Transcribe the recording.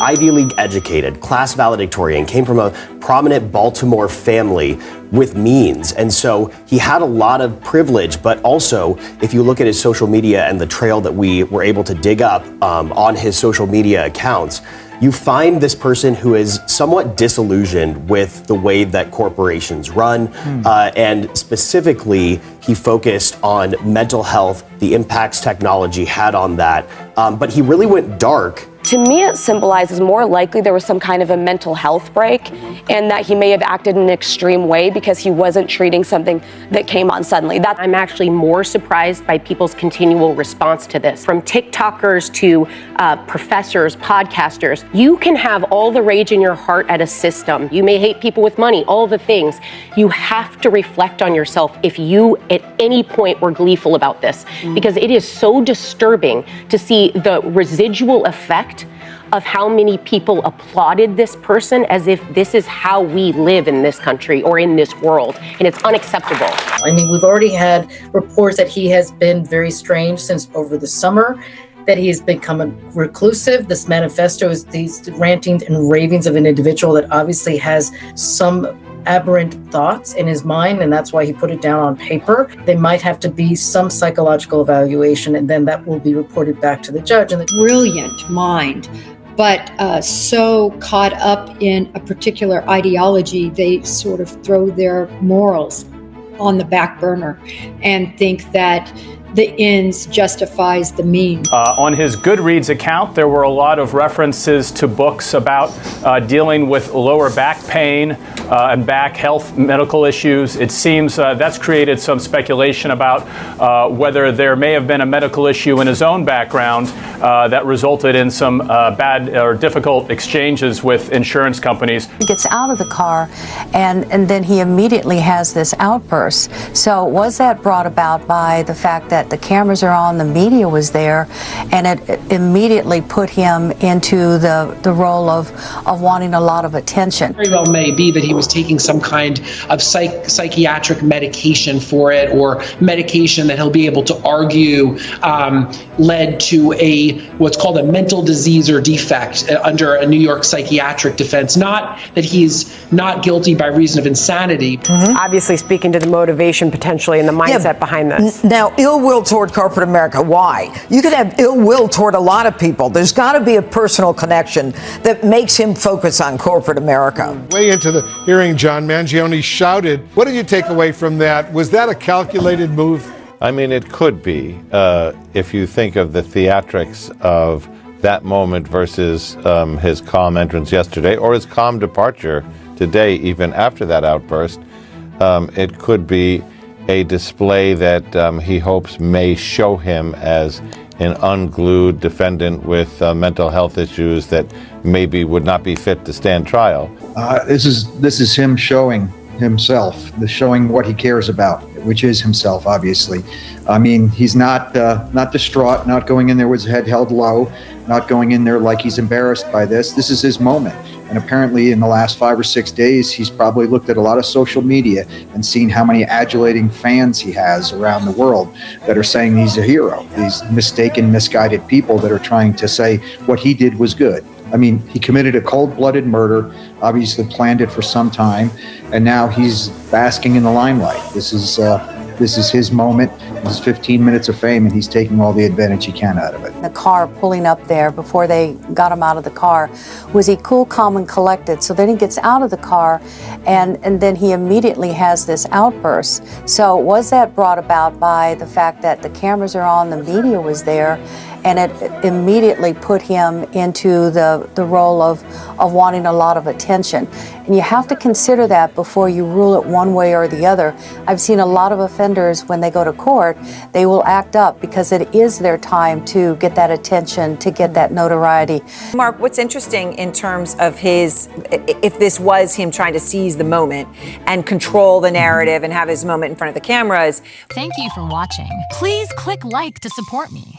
Ivy League educated, class valedictorian, came from a prominent Baltimore family with means. And so he had a lot of privilege, but also if you look at his social media and the trail that we were able to dig up on his social media accounts, you find this person who is somewhat disillusioned with the way that corporations run. And specifically, he focused on mental health, the impacts technology had on that. But he really went dark. To me, it symbolizes more likely there was some kind of a mental health break and that he may have acted in an extreme way because he wasn't treating something that came on suddenly. I'm actually more surprised by people's continual response to this. From TikTokers to professors, podcasters, you can have all the rage in your heart at a system. You may hate people with money, all the things. You have to reflect on yourself if you at any point were gleeful about this, because it is so disturbing to see the residual effect of how many people applauded this person as if this is how we live in this country or in this world, and it's unacceptable. I mean, we've already had reports that he has been very strange since over the summer, that he has become a reclusive. This manifesto is these rantings and ravings of an individual that obviously has some aberrant thoughts in his mind, and that's why he put it down on paper. There might have to be some psychological evaluation, and then that will be reported back to the judge. And brilliant mind, but so caught up in a particular ideology, they sort of throw their morals on the back burner and think that the ends justifies the means. On his Goodreads account, there were a lot of references to books about dealing with lower back pain and back health medical issues. It seems that's created some speculation about whether there may have been a medical issue in his own background that resulted in some bad or difficult exchanges with insurance companies. He gets out of the car and then he immediately has this outburst. So was that brought about by the fact that the cameras are on, the media was there, and it immediately put him into the role of wanting a lot of attention? Very well may be that he was taking some kind of psychiatric medication for it, or medication that he'll be able to argue led to what's called a mental disease or defect under a New York psychiatric defense. Not that he's not guilty by reason of insanity. Obviously speaking to the motivation potentially and the mindset behind this. Now, ill will toward corporate America. Why? You could have ill will toward a lot of people. There's got to be a personal connection that makes him focus on corporate America. Way into the hearing, John Mangione shouted. What did you take away from that? Was that a calculated move? I mean, it could be, if you think of the theatrics of that moment versus his calm entrance yesterday or his calm departure today, even after that outburst. It could be a display that he hopes may show him as an unglued defendant with mental health issues that maybe would not be fit to stand trial. This is him showing himself, showing what he cares about, which is himself, obviously. I mean, he's not distraught, not going in there with his head held low, not going in there like he's embarrassed by this. This is his moment. And apparently in the last 5 or 6 days, he's probably looked at a lot of social media and seen how many adulating fans he has around the world that are saying he's a hero. These mistaken, misguided people that are trying to say what he did was good. I mean, he committed a cold-blooded murder, obviously planned it for some time, and now he's basking in the limelight. This is his moment, his 15 minutes of fame, and he's taking all the advantage he can out of it. The car pulling up there before they got him out of the car, was he cool, calm, and collected? So then he gets out of the car, and then he immediately has this outburst. So was that brought about by the fact that the cameras are on, the media was there, and it immediately put him into the role of wanting a lot of attention? And you have to consider that before you rule it one way or the other. I've seen a lot of offenders, when they go to court, they will act up because it is their time to get that attention, to get that notoriety. Mark, what's interesting in terms of if this was him trying to seize the moment and control the narrative and have his moment in front of the cameras. Thank you for watching. Please click like to support me.